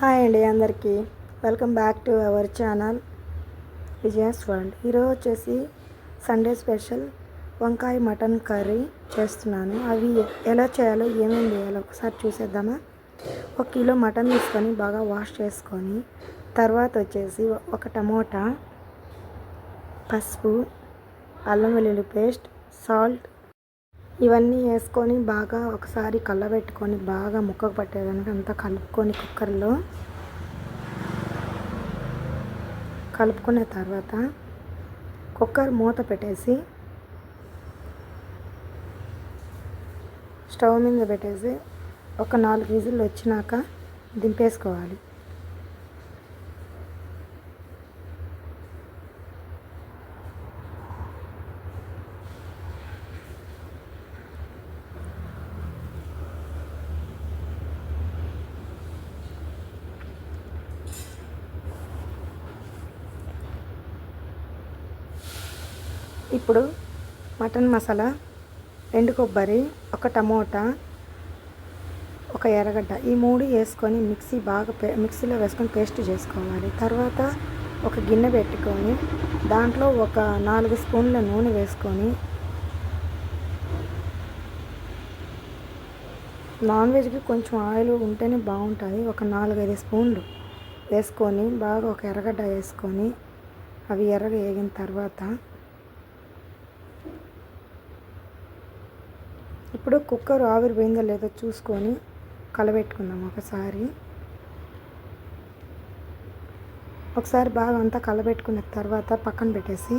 Hi అండి అందరికీ welcome back to our channel Vijaya's world. ఈరోజు వచ్చేసి సండే స్పెషల్ వంకాయ మటన్ కర్రీ చేస్తున్నాను. అవి ఎలా చేయాలో ఏమేమి చేయాలో ఒకసారి చూసేద్దామా. 1 కిలో మటన్ తీసుకొని బాగా వాష్ చేసుకొని తర్వాత వచ్చేసి ఒక టమోటా, పసుపు, అల్లం వెల్లుల్లి పేస్ట్, సాల్ట్ ఇవన్నీ వేసుకొని బాగా ఒకసారి కలబెట్టుకొని బాగా ముక్కకు పట్టేదానికి అంతా కలుపుకొని కుక్కర్లో కలుపుకున్న తర్వాత కుక్కర్ మూత పెట్టేసి స్టవ్ మీద పెట్టేసి ఒక 4 విజిల్లు వచ్చినాక దింపేసుకోవాలి. ఇప్పుడు మటన్ మసాలా, ఎండు కొబ్బరి, ఒక టమోటా, ఒక ఎర్రగడ్డ ఈ 3 వేసుకొని మిక్సీలో వేసుకొని పేస్ట్ చేసుకోవాలి. తర్వాత ఒక గిన్నె పెట్టుకొని దాంట్లో ఒక 4 స్పూన్ల నూనె వేసుకొని నాన్ వెజ్కి కొంచెం ఆయిల్ ఉంటేనే బాగుంటుంది. ఒక 4-5 స్పూన్లు వేసుకొని బాగా ఒక ఎర్రగడ్డ వేసుకొని అవి ఎర్రగా వేగిన తర్వాత ఇప్పుడు కుక్కర్ ఆవిరి పోయిందో లేదో చూసుకొని కలబెట్టుకుందాం. ఒకసారి బాగా అంతా కలబెట్టుకున్న తర్వాత పక్కన పెట్టేసి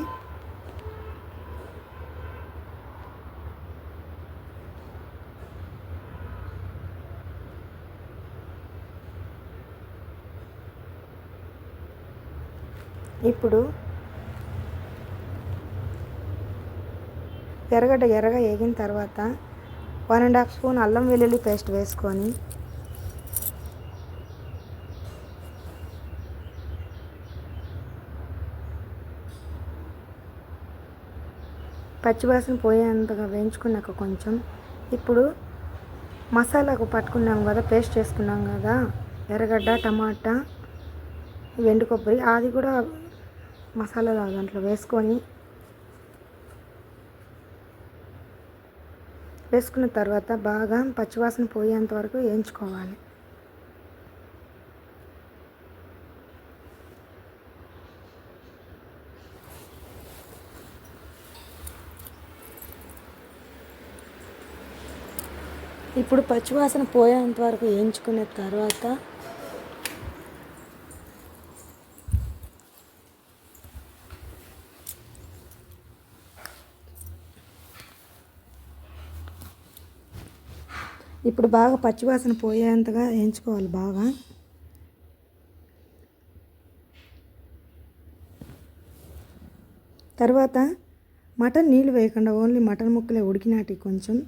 ఇప్పుడు ఎర్రగడ్డ ఎర్రగా వేగిన తర్వాత 1.5 స్పూన్ అల్లం వెల్లుల్లి పేస్ట్ వేసుకొని పచ్చివాసన పోయేంతగా వేయించుకున్నాక కొంచెం ఇప్పుడు మసాలాకు పట్టుకున్నాం కదా, పేస్ట్ చేసుకున్నాం కదా, ఎర్రగడ్డ, టమాటా, ఎండు కొబ్బరి అది కూడా మసాలా దాంట్లో వేసుకున్న తర్వాత బాగా పచ్చివాసన పోయేంత వరకు వేయించుకోవాలి. ఇప్పుడు పచ్చివాసన పోయేంత వరకు వేయించుకున్న తర్వాత బాగా పచ్చివాసన పోయేంతగా వేయించుకోవాలి. బాగా తర్వాత మటన్ నీళ్ళు వేయకుండా ఓన్లీ మటన్ ముక్కలే ఉడికినాటి కొంచెం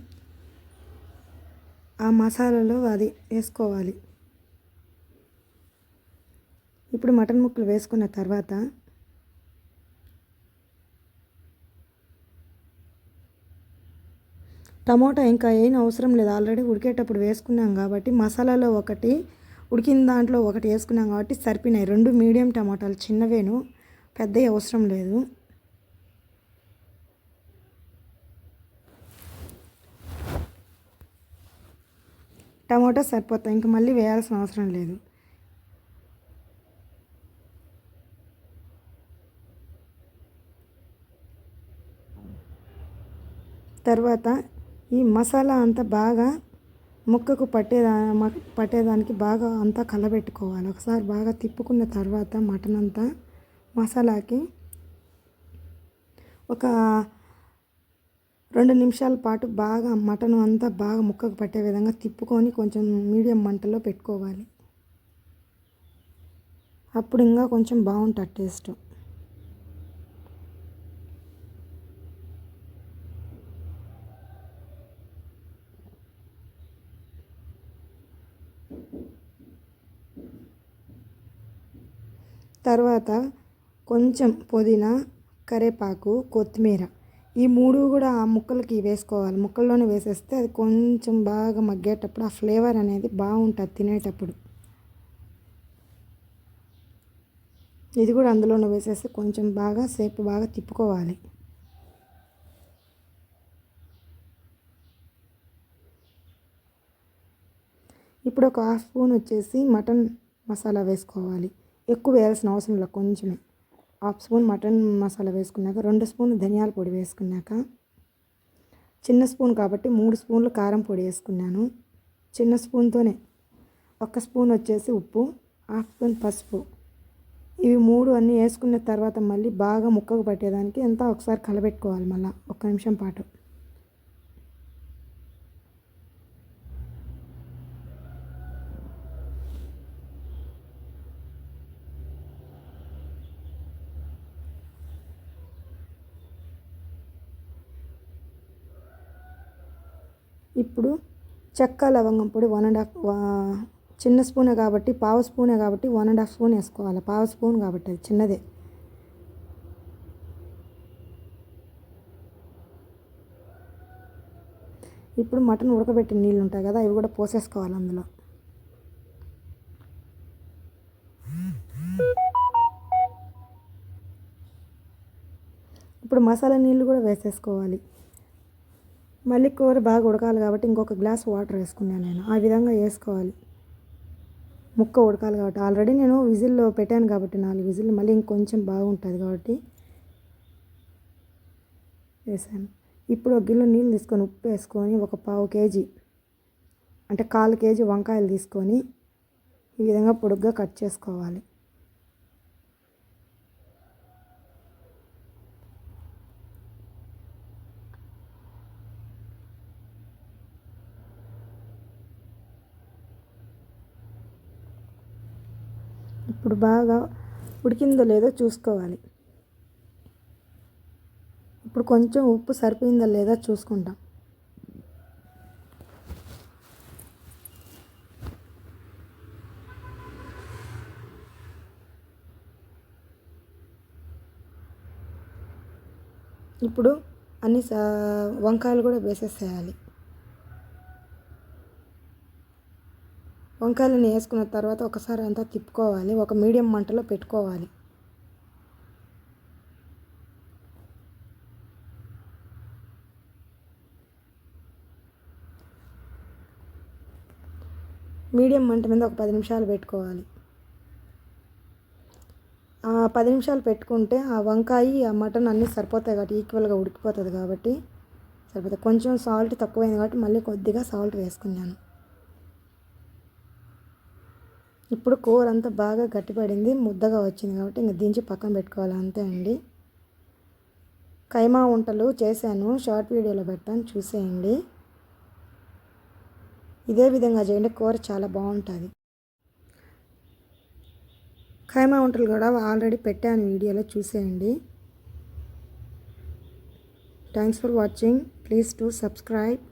ఆ మసాలాలో అది వేసుకోవాలి. ఇప్పుడు మటన్ ముక్కలు వేసుకున్న తర్వాత టమోటా ఇంకా ఏం అవసరం లేదు, ఆల్రెడీ ఉడికేటప్పుడు వేసుకున్నాం కాబట్టి మసాలాలో ఒకటి ఉడికిన దాంట్లో ఒకటి వేసుకున్నాం కాబట్టి సరిపోయినాయి. 2 మీడియం టమాటాలు చిన్నవేను, పెద్దవి అవసరం లేదు. టమోటా సరిపోతాయి, ఇంకా మళ్ళీ వేయాల్సిన అవసరం లేదు. తర్వాత ఈ మసాలా అంతా బాగా ముక్కకు పట్టేదానికి బాగా అంతా కలబెట్టుకోవాలి. ఒకసారి బాగా తిప్పుకున్న తర్వాత మటన్ అంతా మసాలాకి ఒక 2 నిమిషాల పాటు బాగా మటన్ అంతా బాగా ముక్కకు పట్టే విధంగా తిప్పుకొని కొంచెం మీడియం మంటలో పెట్టుకోవాలి. అప్పుడు ఇంకా కొంచెం బాగుంటుంది టేస్ట్. తర్వాత కొంచెం పుదీనా, కరివేపాకు, కొత్తిమీర ఈ 3 కూడా ఆ ముక్కలకి వేసుకోవాలి. ముక్కల్లోనే వేసేస్తే అది కొంచెం బాగా మగ్గేటప్పుడు ఆ ఫ్లేవర్ అనేది బాగుంటుంది తినేటప్పుడు. ఇది కూడా అందులోనే వేసేసి కొంచెం సేపు బాగా తిప్పుకోవాలి. ఇప్పుడు ఒక హాఫ్ స్పూన్ వచ్చేసి మటన్ మసాలా వేసుకోవాలి. ఎక్కువ వేయాల్సిన అవసరం లేదు, కొంచెమే. హాఫ్ స్పూన్ మటన్ మసాలా వేసుకున్నాక 2 స్పూన్లు ధనియాల పొడి వేసుకున్నాక, చిన్న స్పూన్ కాబట్టి 3 స్పూన్లు కారం పొడి వేసుకున్నాను. చిన్న స్పూన్తోనే 1 స్పూన్ వచ్చేసి ఉప్పు, హాఫ్ స్పూన్ పసుపు. ఇవి 3 అన్నీ వేసుకున్న తర్వాత మళ్ళీ బాగా ముక్కకు పట్టేదానికి అంతా ఒకసారి కలబెట్టుకోవాలి. మళ్ళీ 1 నిమిషం పాటు. ఇప్పుడు చెక్క లవంగం పొడి 1.5 చిన్న స్పూనే కాబట్టి పావు స్పూనే కాబట్టి 1.5 స్పూన్ వేసుకోవాలి. పావు స్పూన్ కాబట్టి అది చిన్నదే. ఇప్పుడు మటన్ ఉడకబెట్టిన నీళ్ళు ఉంటాయి కదా, అవి కూడా పోసేసుకోవాలి అందులో. ఇప్పుడు మసాలా నీళ్ళు కూడా వేసేసుకోవాలి. మళ్ళీ కూర బాగా ఉడకాలి కాబట్టి ఇంకొక గ్లాస్ వాటర్ వేసుకున్నాను నేను. ఆ విధంగా వేసుకోవాలి. ముక్క ఉడకాలి కాబట్టి ఆల్రెడీ నేను విజిల్లో పెట్టాను కాబట్టి 4 విజిల్లు, మళ్ళీ ఇంకొంచెం బాగుంటుంది కాబట్టి వేసాను. ఇప్పుడు ఒక గిన్నెలో నీళ్ళు తీసుకొని ఉప్పు వేసుకొని ఒక పావు కేజీ అంటే 1/4 కేజీ వంకాయలు తీసుకొని ఈ విధంగా పొడుగ్గా కట్ చేసుకోవాలి. ఇప్పుడు బాగా ఉడికిందో లేదో చూసుకోవాలి. ఇప్పుడు కొంచెం ఉప్పు సరిపోయిందో లేదో చూసుకుంటాం. ఇప్పుడు అన్ని వంకాయలు కూడా వేసేసేయాలి. వంకాయలను వేసుకున్న తర్వాత ఒకసారి అంతా తిప్పుకోవాలి. ఒక మీడియం మంటలో పెట్టుకోవాలి. మీడియం మంట మీద ఒక 10 నిమిషాలు పెట్టుకోవాలి. ఆ 10 నిమిషాలు పెట్టుకుంటే ఆ వంకాయ ఆ మటన్ అన్నీ సరిపోతాయి కాబట్టి ఈక్వల్గా ఉడికిపోతుంది కాబట్టి సరిపోతుంది. కొంచెం సాల్ట్ తక్కువైంది కాబట్టి మళ్ళీ కొద్దిగా సాల్ట్ వేసుకున్నాను. ఇప్పుడు కూర అంతా బాగా గట్టిపడింది, ముద్దగా వచ్చింది కాబట్టి ఇంక దించి పక్కన పెట్టుకోవాలి, అంతే అండి. కైమా వంటలు చేశాను, షార్ట్ వీడియోలో పెడతాను, చూసేయండి. ఇదే విధంగా చేయండి, కూర చాలా బాగుంటుంది. కైమా వంటలు కూడా ఆల్రెడీ పెట్టాను, వీడియోలో చూసేయండి. Thanks for watching. Please to subscribe.